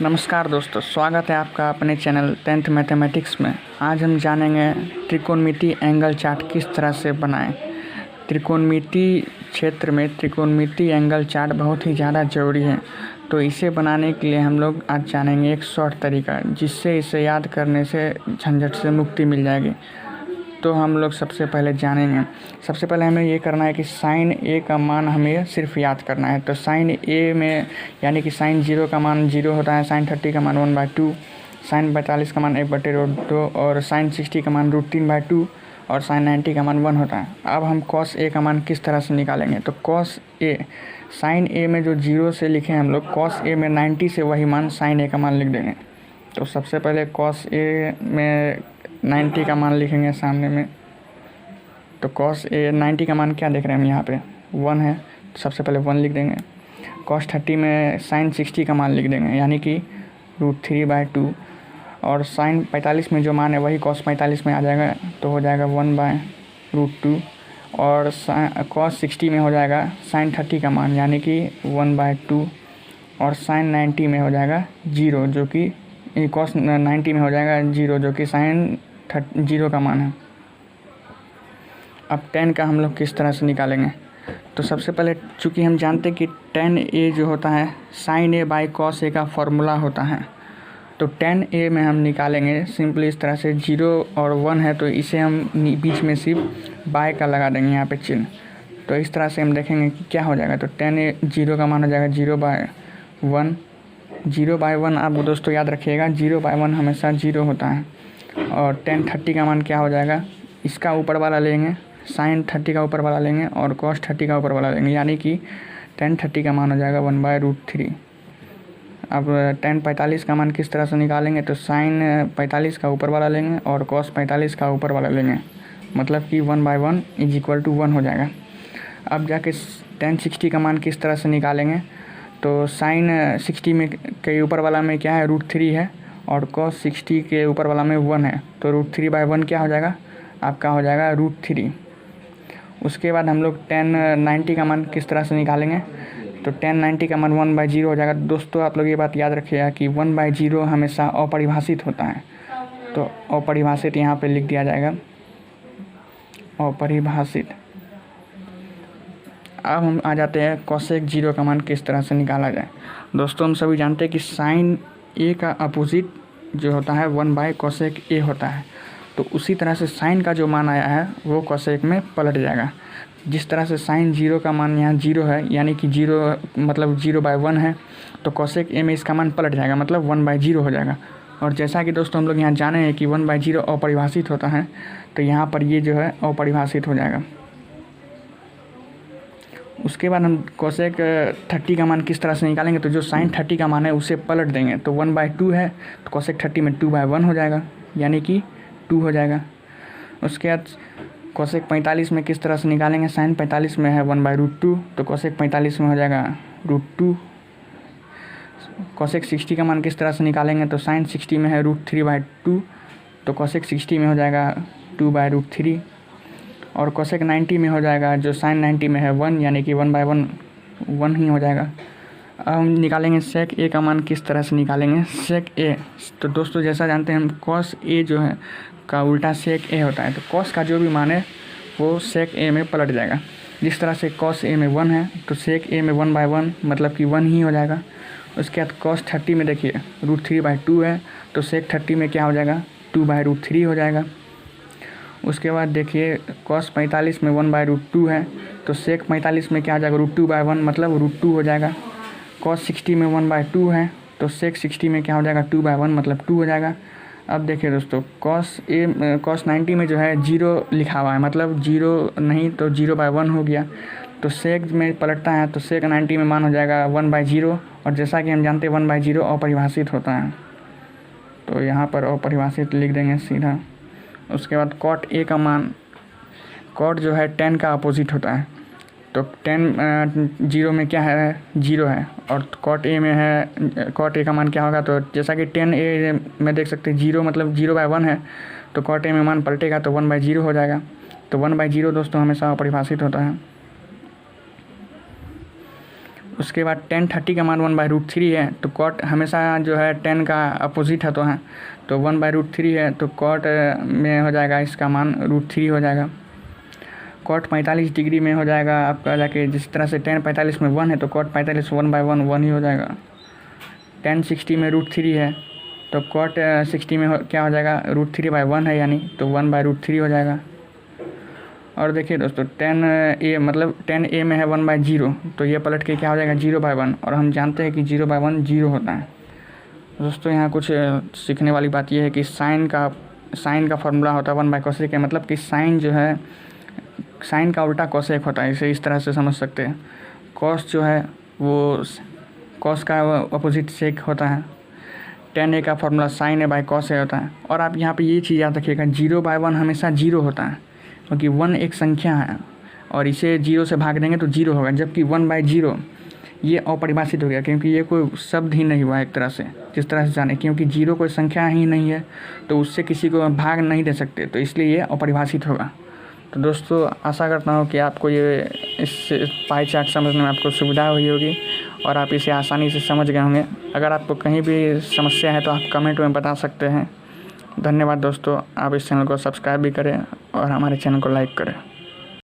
नमस्कार दोस्तों, स्वागत है आपका अपने चैनल 10th मैथमेटिक्स में। आज हम जानेंगे त्रिकोणमिति एंगल चार्ट किस तरह से बनाएं। त्रिकोणमिति क्षेत्र में त्रिकोणमिति एंगल चार्ट बहुत ही ज़्यादा ज़रूरी है, तो इसे बनाने के लिए हम लोग आज जानेंगे एक शॉर्ट तरीका, जिससे इसे याद करने से झंझट से मुक्ति मिल जाएगी। तो हम लोग सबसे पहले जानेंगे। सबसे पहले हमें ये करना है कि साइन ए का मान हमें सिर्फ याद करना है। तो साइन ए में यानी कि साइन 0 का मान 0 होता है, साइन 30 का मान 1/2, साइन 45 का मान 1/2 और साइन 60 का मान √3/2 और साइन 90 का मान 1 होता है। अब हम कॉस ए का मान किस तरह से निकालेंगे। तो कॉस ए, साइन ए में जो 0 से लिखे हम लोग, कॉस ए में 90 से वही मान साइन ए का मान लिख देंगे। तो सबसे पहले कॉस ए में 90 का मान लिखेंगे सामने में। तो कॉस ए 90 का मान क्या देख रहे हैं हम यहाँ पे 1 है, तो सबसे पहले 1 लिख देंगे। कॉस 30 में साइन 60 का मान लिख देंगे, यानी कि √3/2 और साइन 45 में जो मान है वही कॉस 45 में आ जाएगा, तो हो जाएगा 1/√2 और कॉस 60 में हो जाएगा साइन 30 का मान, यानी कि 1/2 और साइन 90 में हो जाएगा 0, जो कि कॉस 90 में हो जाएगा 0, जो कि साइन 0 का मान है। अब tan का हम लोग किस तरह से निकालेंगे। तो सबसे पहले चूँकि हम जानते हैं कि tan a जो होता है sine a by cos a का फॉर्मूला होता है, तो tan a में हम निकालेंगे सिंपली इस तरह से। 0 और 1 है तो इसे हम बीच में सिर्फ बाय का लगा देंगे यहाँ पे चिन्ह। तो इस तरह से हम देखेंगे कि क्या हो जाएगा। तो tan a 0 का मान हो जाएगा 0/1। 0/1 आप दोस्तों याद रखिएगा, 0/1 हमेशा 0 होता है। और tan 30 का मान क्या हो जाएगा, इसका ऊपर वाला लेंगे, साइन 30 का ऊपर वाला लेंगे और कॉस 30 का ऊपर वाला लेंगे, यानी कि tan 30 का मान हो जाएगा 1/√3। अब tan 45 का मान किस तरह से निकालेंगे। तो साइन 45 का ऊपर वाला लेंगे और कॉस 45 का ऊपर वाला लेंगे, मतलब कि 1/1 = 1 हो जाएगा। अब जाके tan 60 का मान किस तरह से निकालेंगे। तो साइन 60 में के ऊपर वाला में क्या है, √3 है और कॉस 60 के ऊपर वाला में 1 है, तो √3/1 क्या हो जाएगा, आपका हो जाएगा √3। उसके बाद हम लोग tan 90 का मान किस तरह से निकालेंगे। तो tan 90 का मान 1/0 हो जाएगा। दोस्तों आप लोग ये बात याद रखिएगा कि 1/0 हमेशा अपरिभाषित होता है, तो अपरिभाषित यहाँ पे लिख दिया जाएगा, अपरिभाषित। अब हम आ जाते हैं कोसेक 0 का मान किस तरह से निकाला जाए। दोस्तों हम सभी जानते हैं कि साइन ए का अपोजिट जो होता है 1/कोसेक ए होता है, तो उसी तरह से साइन का जो मान आया है वो कोसेक में पलट जाएगा। जिस तरह से साइन 0 का मान यहाँ 0 है, यानी कि 0 मतलब 0/1 है, तो कोसेक ए में इसका मान पलट जाएगा, मतलब 1/0 हो जाएगा। और जैसा कि दोस्तों हम लोग यहाँ जाने हैं कि 1/0 अपरिभाषित होता है, तो यहाँ पर ये जो है अपरिभाषित हो जाएगा। उसके बाद हम कोसेक 30 का मान किस तरह से निकालेंगे। तो जो साइन 30 का मान है उसे पलट देंगे, तो 1/2 है तो कोसेक 30 में 2/1 हो जाएगा, यानी कि 2 हो जाएगा। उसके बाद कोसेक 45 में किस तरह से निकालेंगे। साइन 45 में है 1/√2, तो कोसेक 45 में हो जाएगा √2। कोसेक 60 का मान किस तरह से निकालेंगे। तो साइन 60 में है √3/2, तो कोसेक 60 में हो जाएगा 2/√3। और कोसेक 90 में हो जाएगा, जो साइन 90 में है 1, यानी कि 1/1 1 ही हो जाएगा। अब हम निकालेंगे सेक ए का मान किस तरह से निकालेंगे। सेक ए, तो दोस्तों जैसा जानते हैं हम कॉस ए जो है का उल्टा सेक ए होता है, तो कॉस का जो भी मान है वो सेक ए में पलट जाएगा। जिस तरह से कॉस ए में 1 है तो सेक ए में 1/1 मतलब कि 1 ही हो जाएगा। उसके बाद कॉस 30 में देखिए √3/2 है, तो सेक 30 में क्या हो जाएगा 2/√3 हो जाएगा। उसके बाद देखिए कॉस 45 में 1/√2 है, तो सेक 45 में क्या आ जाएगा √2/1 मतलब √2 हो जाएगा। कॉस 60 में 1/2 है, तो सेक 60 में क्या हो जाएगा 2/1 मतलब 2 हो जाएगा। अब देखिए दोस्तों कॉस 90 में जो है 0 लिखा हुआ है, मतलब 0 नहीं तो 0/1 हो गया, तो सेक में पलटता है तो सेक 90 में मान हो जाएगा 1/0। और जैसा कि हम जानते हैं 1/0 अपरिभाषित होता है, तो यहाँ पर अपरिभाषित लिख देंगे सीधा। उसके बाद कॉट ए का मान, कॉट जो है tan का अपोजिट होता है, तो tan 0 में क्या है 0 है, और कॉट ए में है, कॉट ए का मान क्या होगा। तो जैसा कि tan ए में देख सकते हैं 0 मतलब 0/1 है, तो कॉट ए में मान पलटेगा तो 1/0 हो जाएगा। तो 1/0 दोस्तों हमेशा अपरिभाषित होता है। उसके बाद tan 30 का मान 1/√3 है, तो cot हमेशा जो है tan का अपोजिट है, तो 1/√3 है, तो cot में हो जाएगा इसका मान √3 हो जाएगा। cot 45 डिग्री में हो जाएगा आपका जाके, जिस तरह से tan 45 में 1 है तो cot 45 1/1 1 ही हो जाएगा। tan 60 में √3 है, तो cot 60 में क्या हो जाएगा, √3/1 है यानी, तो 1/√3 हो जाएगा। और देखिए दोस्तों tan a मतलब tan a में है 1/0, तो ये पलट के क्या हो जाएगा 0/1, और हम जानते हैं कि 0/1 0 होता है। दोस्तों यहाँ कुछ सीखने वाली बात यह है कि साइन का फॉर्मूला होता है 1/cosec है, मतलब कि साइन जो है, साइन का उल्टा कोसेक होता है, इसे इस तरह से समझ सकते हैं। कॉस जो है वो कॉस का अपोजिट सेक होता है। tan a का formula sine a by cos a होता है। और आप यहाँ पे ये चीज़ याद रखिएगा, 0/1 हमेशा 0 होता है, क्योंकि 1 एक संख्या है और इसे 0 से भाग देंगे तो 0 होगा, जबकि 1/0 ये अपरिभाषित हो गया, क्योंकि ये कोई शब्द ही नहीं हुआ एक तरह से, जिस तरह से जाने, क्योंकि 0 कोई संख्या ही नहीं है तो उससे किसी को भाग नहीं दे सकते, तो इसलिए ये अपरिभाषित होगा। तो दोस्तों आशा करता हूँ कि आपको ये इस पाई चार्ट समझने में आपको सुविधा हुई होगी और आप इसे आसानी से समझ गए होंगे। अगर आपको कहीं भी समस्या है तो आप कमेंट में बता सकते हैं। धन्यवाद दोस्तों, आप इस चैनल को सब्सक्राइब भी करें और हमारे चैनल को लाइक करें।